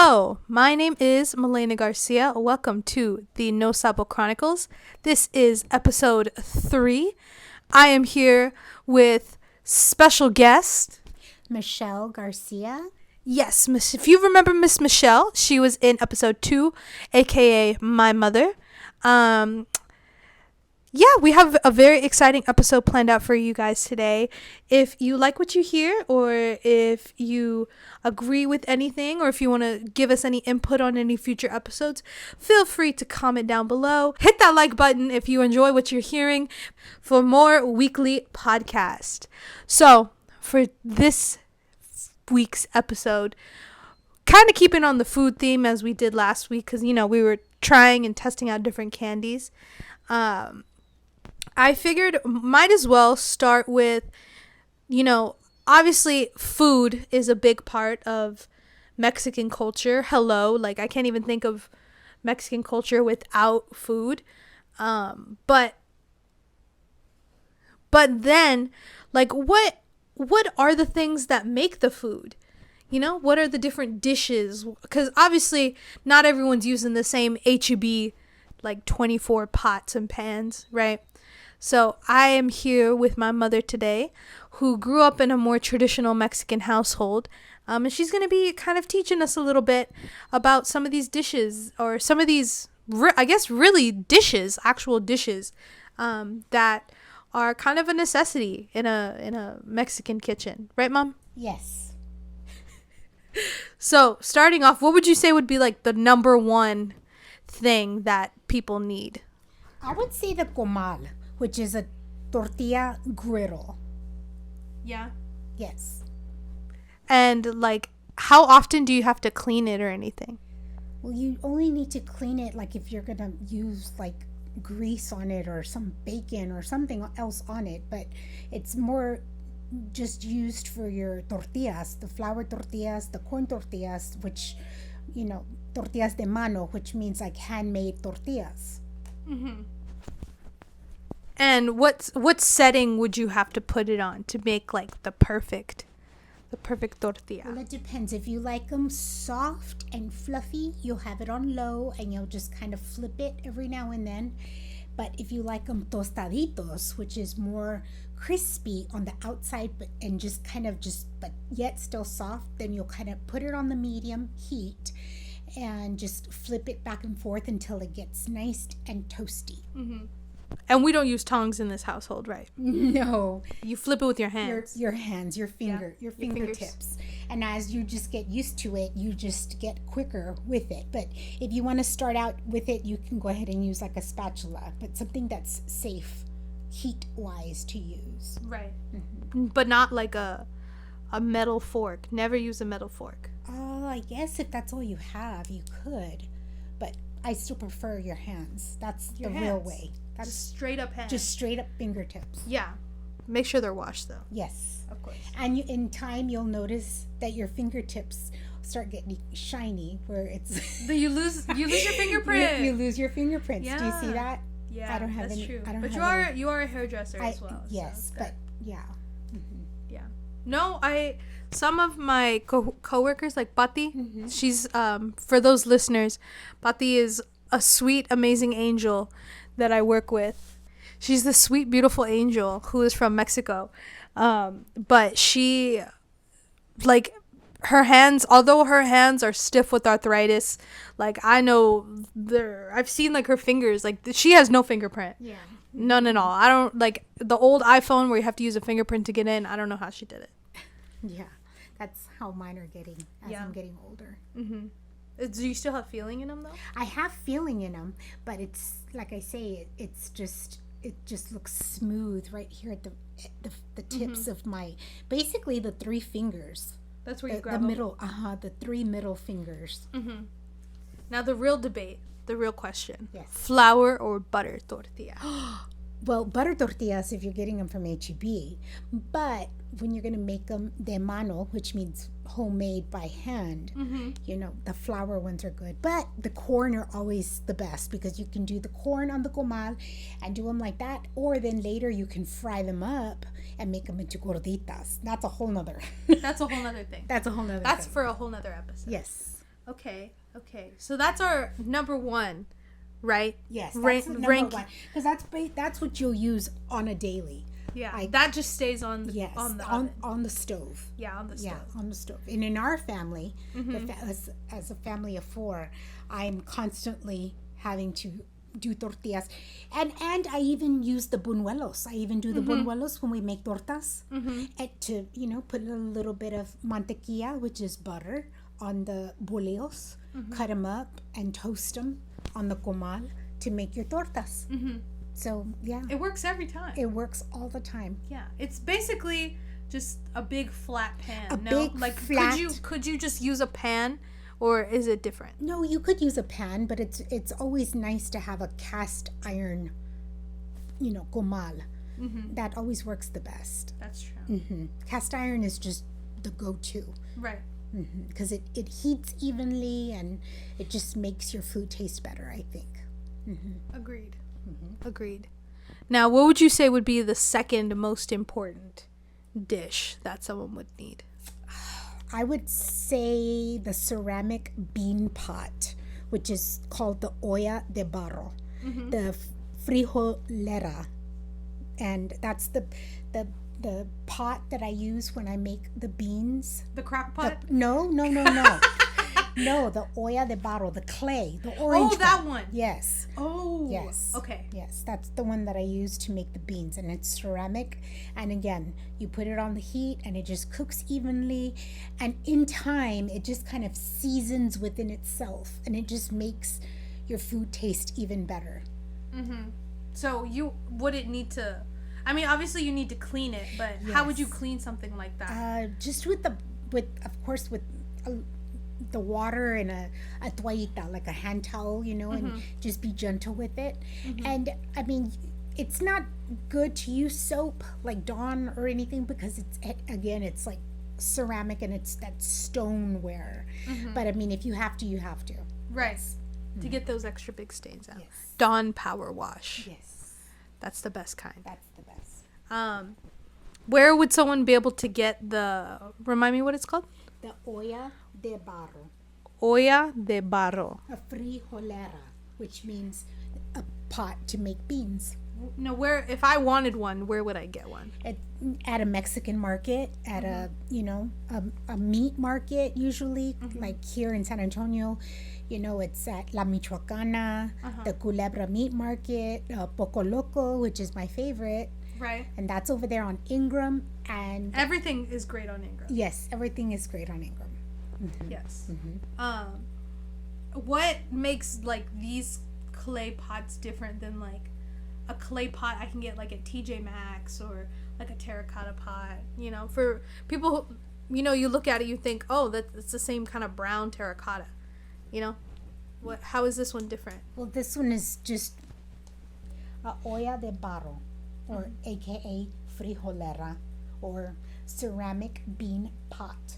Hello, my name is Milena Garcia. Welcome to the No Sabo Chronicles. This is episode 3. I am here with special guest Michelle Garcia. Yes, if you remember Miss Michelle, she was in episode 2, aka my mother. We have a very exciting episode planned out for you guys today. If you like what you hear, or if you agree with anything, or if you want to give us any input on any future episodes, feel free to comment down below. Hit that like button if you enjoy what you're hearing for more weekly podcast. So, for this week's episode, kind of keeping on the food theme as we did last week, because, we were trying and testing out different candies. I figured might as well start with, obviously food is a big part of Mexican culture. Hello, I can't even think of Mexican culture without food. But then, what are the things that make the food? What are the different dishes? Because obviously not everyone's using the same H-E-B 24 pots and pans, right? So I am here with my mother today, who grew up in a more traditional Mexican household. And she's going to be kind of teaching us a little bit about some of these dishes, or some of these, really dishes, actual dishes, that are kind of a necessity in a Mexican kitchen. Right, Mom? Yes. So starting off, what would you say would be the number one thing that people need? I would say the comal, which is a tortilla griddle. Yeah. Yes. And how often do you have to clean it or anything? Well, you only need to clean it if you're going to use grease on it or some bacon or something else on it, but it's more just used for your tortillas, the flour tortillas, the corn tortillas, which, tortillas de mano, which means handmade tortillas. Mm-hmm. And what setting would you have to put it on to make the perfect tortilla? Well, it depends. If you like them soft and fluffy, you'll have it on low and you'll just kind of flip it every now and then. But if you like them tostaditos, which is more crispy on the outside but yet still soft, then you'll kind of put it on the medium heat and just flip it back and forth until it gets nice and toasty. Mm-hmm. And we don't use tongs in this household, right? No. You flip it with your hands. Your hands, your fingertips. And as you just get used to it, you just get quicker with it. But if you want to start out with it, you can go ahead and use a spatula, but something that's safe heat-wise to use. Right. Mm-hmm. But not a metal fork. Never use a metal fork. I guess if that's all you have, you could. But I still prefer your hands. That's the real way. That's just straight up hands. Just straight up fingertips. Yeah. Make sure they're washed, though. Yes. Of course. And in time, you'll notice that your fingertips start getting shiny, where it's... you lose your fingerprint. You lose your fingerprints. Yeah. Do you see that? Yeah, I don't have that's any. True. I don't but have you are a hairdresser as well. Yes, so but yeah. Mm-hmm. Yeah. No, some of my coworkers, like Pati, mm-hmm. She's, for those listeners, Pati is a sweet, amazing angel that I work with. She's the sweet, beautiful angel who is from Mexico. But she, her hands, although her hands are stiff with arthritis, I know I've seen her fingers, she has no fingerprint. Yeah. None at all. I don't, the old iPhone where you have to use a fingerprint to get in, I don't know how she did it. Yeah. That's how mine are getting as I'm getting older. Mm-hmm. Do you still have feeling in them, though? I have feeling in them, but it's, like I say, it just looks smooth right here at the tips mm-hmm. of basically the 3 fingers. That's where you grab the middle, the 3 middle fingers. Mm-hmm. Now the real debate, the real question. Yes. Flour or butter tortilla? Well, butter tortillas if you're getting them from H-E-B, but when you're going to make them de mano, which means homemade by hand, mm-hmm. The flour ones are good. But the corn are always the best because you can do the corn on the comal and do them like that. Or then later you can fry them up and make them into gorditas. That's a whole nother. That's a whole nother thing. That's a whole nother That's thing. for a whole nother episode. Yes. Okay. So that's our number one, right? Yes, that's Rank, the number rank. one because that's what you'll use on a daily. Yeah, Like, that just stays on the yes, on the on oven. the stove. Yeah, on the stove. Yeah, on the stove. And in our family, as a family of four, I'm constantly having to do tortillas, and I even use the buñuelos. I even do the buñuelos when we make tortas, and to put a little bit of mantequilla, which is butter, on the bolillos, cut them up and toast them on the comal to make your tortas. So yeah, It works every time. it works all the time. Yeah, it's basically just a big flat pan. A no, big like flat- could you just use a pan, or is it different? No, you could use a pan, but it's always nice to have a cast iron, comal. That always works the best. That's true. Cast iron is just the go-to Right. because it heats evenly and it just makes your food taste better, I think. Agreed. Agreed. Now, what would you say would be the second most important dish that someone would need? I would say the ceramic bean pot, which is called the olla de barro, the frijolera, and that's the pot that I use when I make the beans. The crock pot? No. No, the olla de barro, the clay, the orange. Oh, that one. Yes. Oh. Yes. Okay. Yes, that's the one that I use to make the beans, and it's ceramic. And again, you put it on the heat, and it just cooks evenly. And in time, it just kind of seasons within itself, and it just makes your food taste even better. So you wouldn't need to. I mean, obviously you need to clean it, but how would you Yes. clean something like that? Just with the water and a toallita, like a hand towel, and just be gentle with it. And I mean, it's not good to use soap like Dawn or anything because it's like ceramic and it's that stoneware. But I mean, if you have to, you have to. Right. To get those extra big stains out. Yes. Dawn Power Wash. Yes, That's the best kind. that's the best. Where would someone be able to get remind me what it's called? The olla de barro, Olla de barro. a frijolera, which means a pot to make beans. No, if I wanted one, where would I get one? At a Mexican market, at a meat market usually, like here in San Antonio, it's at La Michoacana, the Culebra Meat Market, Poco Loco, which is my favorite, Right. and that's over there on Ingram. And Everything is great on Ingram. yes, everything is great on Ingram. Yes. What makes like these clay pots different than like a clay pot I can get like at TJ Maxx or like a terracotta pot? For people who, you look at it, you think, oh, that's the same kind of brown terracotta. How is this one different? Well, this one is just a olla de barro, or AKA frijolera, or ceramic bean pot.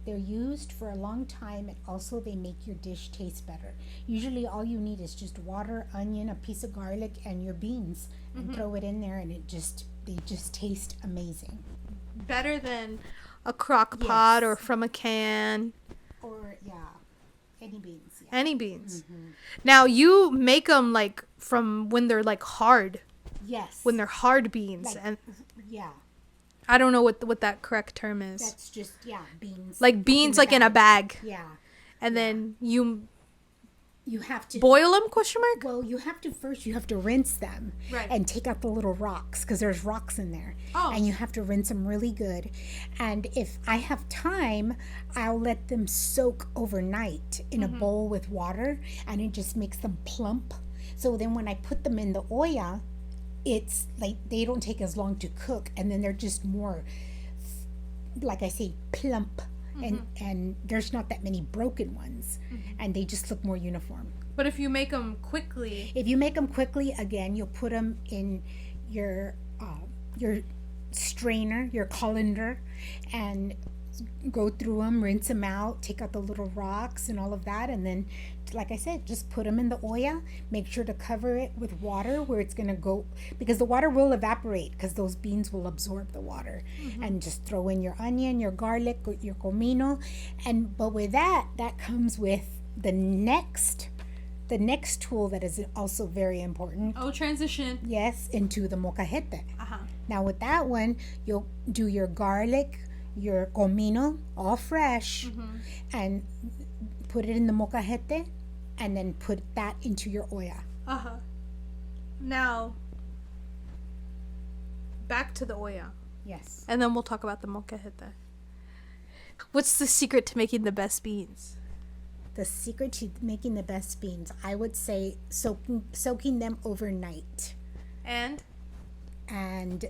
They're used for a long time, and also they make your dish taste better. Usually all you need is just water, onion, a piece of garlic, and your beans, and throw it in there, and they just taste amazing. Better than a crock pot or from a can. Or any beans. Yeah. Any beans. Now you make them like from when they're like hard. Yes. When they're hard beans, Like- and yeah, I don't know what that correct term is. that's just beans. Like beans, like in a bag, Yeah, and then you you have to boil them? Question mark. Well, you have to rinse them, Right. and take out the little rocks because there's rocks in there. Oh. And you have to rinse them really good. And if I have time, I'll let them soak overnight in a bowl with water, and it just makes them plump. So then when I put them in the olla, it's like they don't take as long to cook, and then they're just more, like I say, plump. And there's not that many broken ones, and they just look more uniform. But if you make them quickly, If you make them quickly, again, you'll put them in your strainer, your colander, and go through them, rinse them out, take out the little rocks and all of that, and then, like I said, just put them in the olla. Make sure to cover it with water where it's gonna go, because the water will evaporate because those beans will absorb the water. And just throw in your onion, your garlic, your comino, and but with that comes with the next tool that is also very important. Oh, transition. Yes, into the molcajete. Uh-huh. Now with that one, you'll do your garlic, your comino, all fresh, and put it in the molcajete, and then put that into your olla. Uh-huh. Now, back to the olla. Yes. And then we'll talk about the molcajete. What's the secret to making the best beans? The secret to making the best beans, I would say soaking them overnight. And And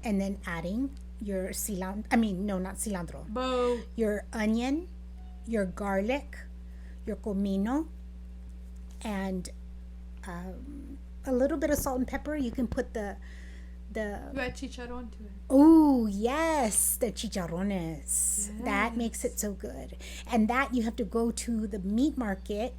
then adding your cilantro. I mean, no, not cilantro. Bo. Your onion, your garlic, your comino, and a little bit of salt and pepper. You can put the You add chicharron to it. oh yes, the chicharrones. Yes. That makes it so good. And that you have to go to the meat market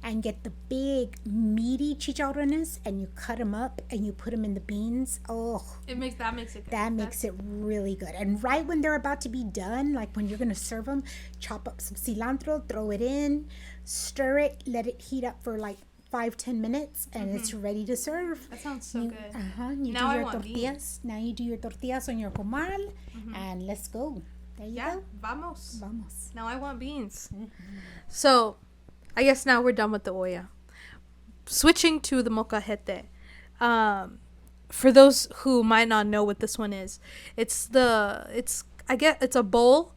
and get the big meaty chicharrones, and you cut them up and you put them in the beans. Oh, That makes it good. that makes it really good. And right when they're about to be done, like when you're going to serve them, chop up some cilantro, throw it in, stir it, let it heat up for like 5-10 minutes, and it's ready to serve. That sounds so good. You Now do I your want tortillas. Now you do your tortillas on your comal, and let's go. There you Yeah, go. vamos. Vamos. Now I want beans. So, I guess now we're done with the olla. Switching to the molcajete. For those who might not know what this one is, it's a bowl,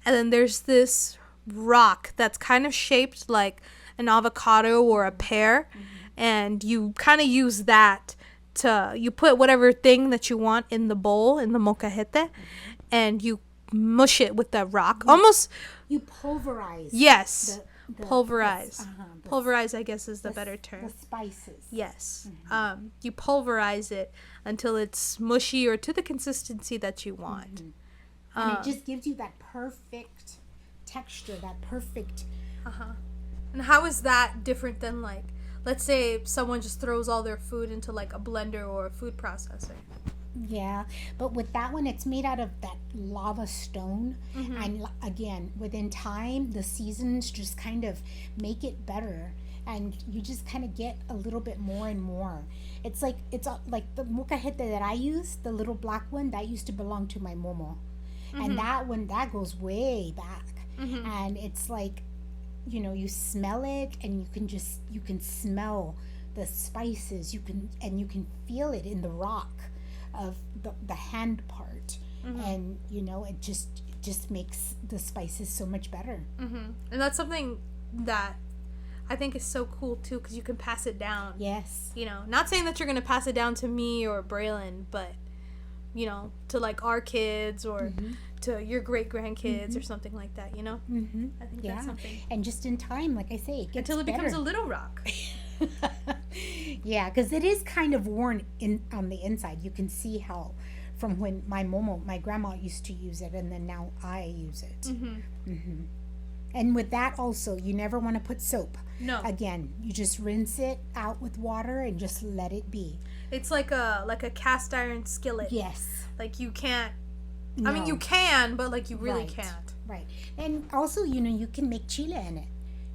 and then there's this rock that's kind of shaped like an avocado or a pear, and you kind of use that you put whatever thing that you want in the bowl, in the molcajete, and you mush it with that rock. Almost, You pulverize. yes, the- pulverize. the- Pulverize, I guess, is the better term. The spices. Yes. You pulverize it until it's mushy or to the consistency that you want. And it just gives you that perfect texture, that perfect. And how is that different than, like, let's say someone just throws all their food into like a blender or a food processor? Yeah, but with that one, it's made out of that lava stone. And again, within time, the seasons just kind of make it better. And you just kind of get a little bit more and more. It's like the molcajete that I use, the little black one, that used to belong to my momo. And that one, that goes way back. And it's like, you smell it, and you can smell the spices. You can feel it in the rock of the hand part. And it just makes the spices so much better. And that's something that I think is so cool too, because you can pass it down. Yes. Not saying that you're going to pass it down to me or Braylon, but to like our kids or to your great grandkids or something like that. I think that's something. And just in time, like I say, it gets Until it becomes better. a little rock. Yeah, because it is kind of worn on the inside. You can see how from when my grandma used to use it, and then now I use it. And with that also, you never want to put soap. No. Again, you just rinse it out with water and just let it be. It's like a cast iron skillet. Yes. Like you can't. No. I mean, you can, but like you really Right. can't. Right. And also, you can make chile in it.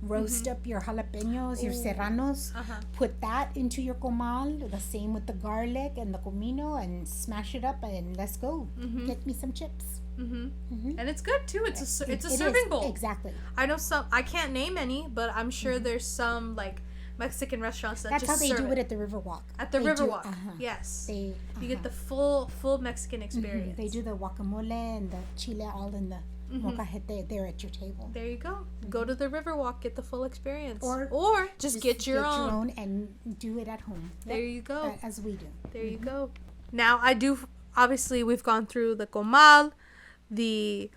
Roast up your jalapenos, your serranos. Put that into your comal. The same with the garlic and the comino, and smash it up, and let's go. Get me some chips. And it's good too. It's a It serving is. bowl. Exactly. I know some. I can't name any, but I'm sure there's some like Mexican restaurants that That's just how they serve do it at the Riverwalk. At the They do- Riverwalk. Yes. They You get the full Mexican experience. They do the guacamole and the chile all in the molcajete there at your table. There you go. Go to the Riverwalk, get the full experience. Or just get your own. and do it at home. There you go. As we do. There you go. Now obviously we've gone through the comal, the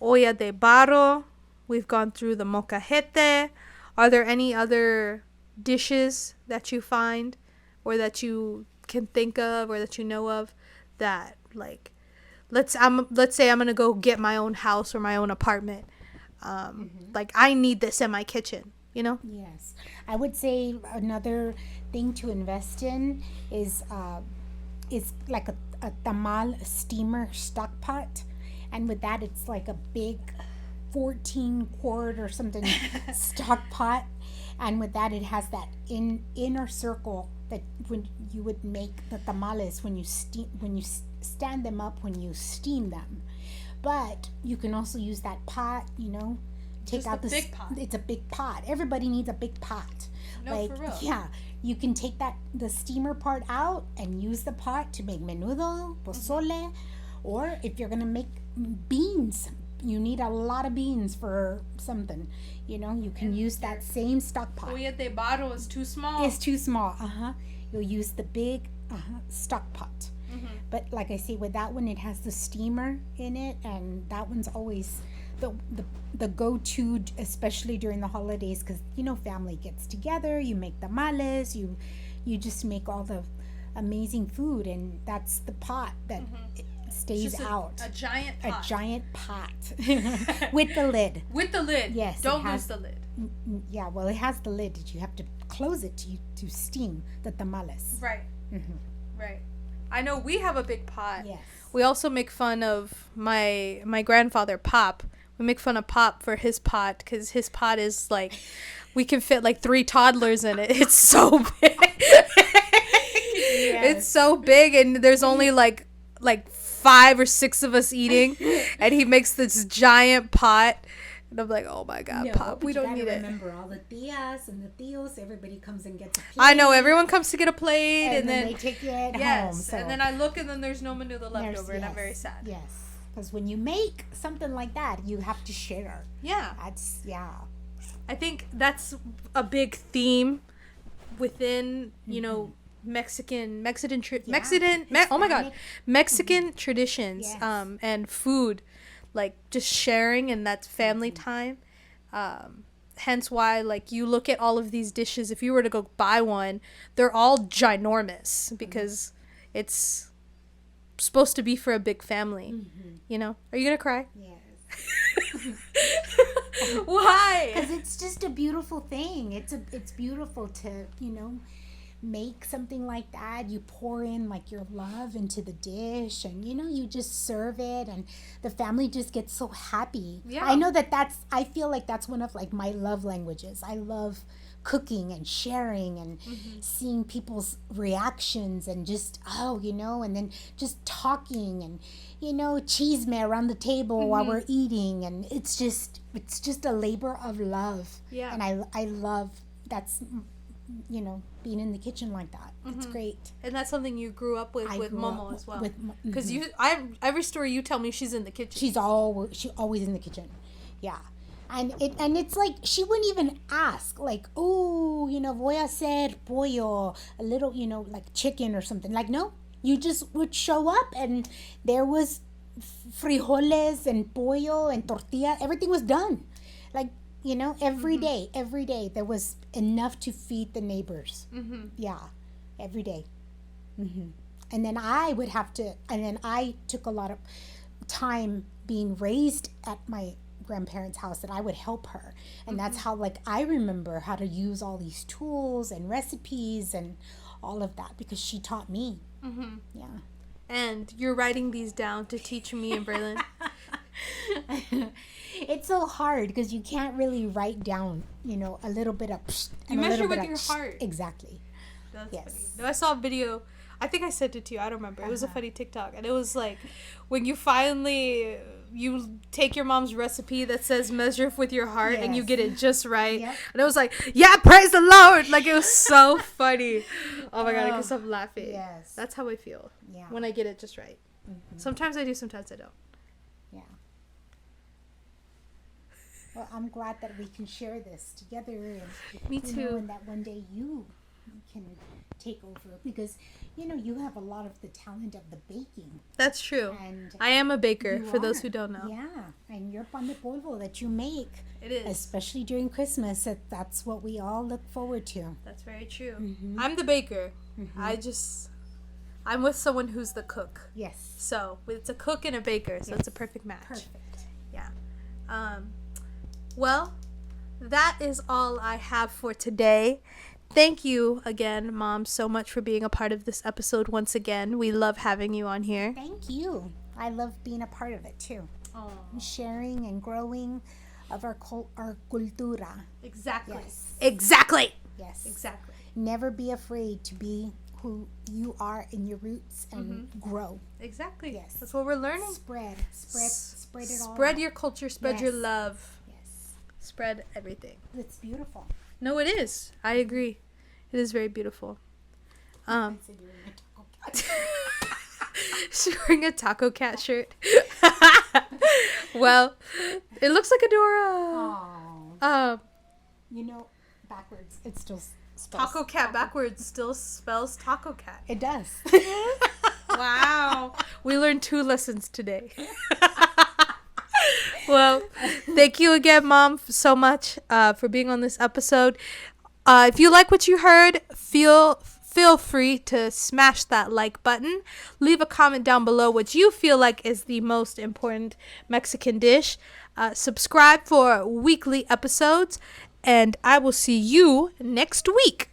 olla de barro, we've gone through the molcajete. Are there any other dishes that you find or that you can think of or that you know of that like let's say I'm gonna go get my own house or my own apartment. Like I need this in my kitchen, you know? Yes. I would say another thing to invest in is like a tamal steamer stock pot. And with that, it's like a big 14 quart or something stock pot. And with that, it has that inner circle that when you would make the tamales when you stand them up when you steam them. But you can also use that pot, take Just out a big pot. It's a big pot. Everybody needs a big pot. No, for real. Yeah, you can take the steamer part out and use the pot to make menudo, pozole, or if you're gonna make beans, you need a lot of beans for something. You can use that same stock pot. Olla de barro is too small. It's too small. You'll use the big stock pot. But like I say, with that one, it has the steamer in it, and that one's always the go-to, especially during the holidays, because family gets together. You make tamales. You just make all the amazing food, and that's the pot that stays out. A giant pot. A giant pot with the lid. With the lid. Yes. Don't lose the lid. Yeah. Well, it has the lid. You have to close it to steam the tamales. Right. Right. I know we have a big pot. Yes. We also make fun of my grandfather, Pop. We make fun of Pop for his pot because his pot is like, we can fit like 3 toddlers in it. It's so big. Yes. It's so big, and there's only like 5 or 6 of us eating, and he makes this giant pot. And I'm like, oh my God, Pop, we don't need it. Remember, all the tias and the tios, everybody comes and gets a plate. I know, everyone comes to get a plate, and then they take it home. yes, So and then I look, and then there's no menudo left over, and I'm very sad. Yes, because when you make something like that, you have to share. Yeah. I think that's a big theme within, Mexican traditions, Yes. And food, like just sharing, and that's family time. Hence why, like, you look at all of these dishes, if you were to go buy one, they're all ginormous because it's supposed to be for a big family. Are you gonna cry? Yes. Why? Because it's just a beautiful thing. It's beautiful to make something like that. You pour in like your love into the dish, and you just serve it, and the family just gets so happy. Yeah. I know I feel like that's one of like my love languages. I love cooking and sharing and seeing people's reactions, and just and then just talking, and chisme around the table while we're eating, and it's just a labor of love. Yeah. And I love that's being in the kitchen like that. It's great. And that's something you grew up with Momo as well. Because every story you tell me, she's in the kitchen. She's always in the kitchen. Yeah. And it's like she wouldn't even ask, like, oh, voy a hacer pollo, a little, like chicken or something. Like, no, you just would show up, and there was frijoles and pollo and tortilla. Everything was done. Like, every day there was enough to feed the neighbors. Yeah, every day. And then I took a lot of time being raised at my grandparents' house, that I would help her. And that's how, like, I remember how to use all these tools and recipes and all of that, because she taught me. Yeah. And you're writing these down to teach me and Braylon. It's so hard because you can't really write down, a little bit of psh, you measure with your heart. Exactly. That's funny. No, I saw a video. I think I sent it to you. I don't remember. It was a funny TikTok, and it was like when you finally take your mom's recipe that says measure with your heart, and you get it just right. Yep. And it was like, yeah, praise the Lord. Like, it was so funny. Oh my God, I can't stop laughing. Yes. That's how I feel when I get it just right. Sometimes I do, sometimes I don't. Yeah. Well, I'm glad that we can share this together. And, me too. And that one day you can take over, because you have a lot of the talent of the baking. That's true. And I am a baker, for those who don't know. Yeah, and your pan de polvo that you make. It is. Especially during Christmas, that's what we all look forward to. That's very true. I'm the baker. I'm with someone who's the cook. Yes. So it's a cook and a baker, so it's a perfect match. Perfect. Yeah. Well, that is all I have for today. Thank you again, Mom, so much for being a part of this episode once again. We love having you on here. Thank you. I love being a part of it too. And sharing and growing of our cultura. Exactly. Yes. Exactly. Yes. Exactly. Never be afraid to be who you are in your roots and grow. Exactly. Yes. That's what we're learning. Spread it all. Spread out. your culture, spread your Yes. love, Yes. spread everything. It's beautiful. No, it is. I agree. It is very beautiful. I said you're in a taco cat. She's wearing a Taco Cat shirt. Well, it looks like a Dora. Oh. You know, backwards, it still spells Taco Cat backwards still spells Taco Cat. It does. Wow. We learned 2 lessons today. Well, thank you again, Mom, so much for being on this episode. If you like what you heard, feel free to smash that like button. Leave a comment down below what you feel like is the most important Mexican dish. Subscribe for weekly episodes, and I will see you next week.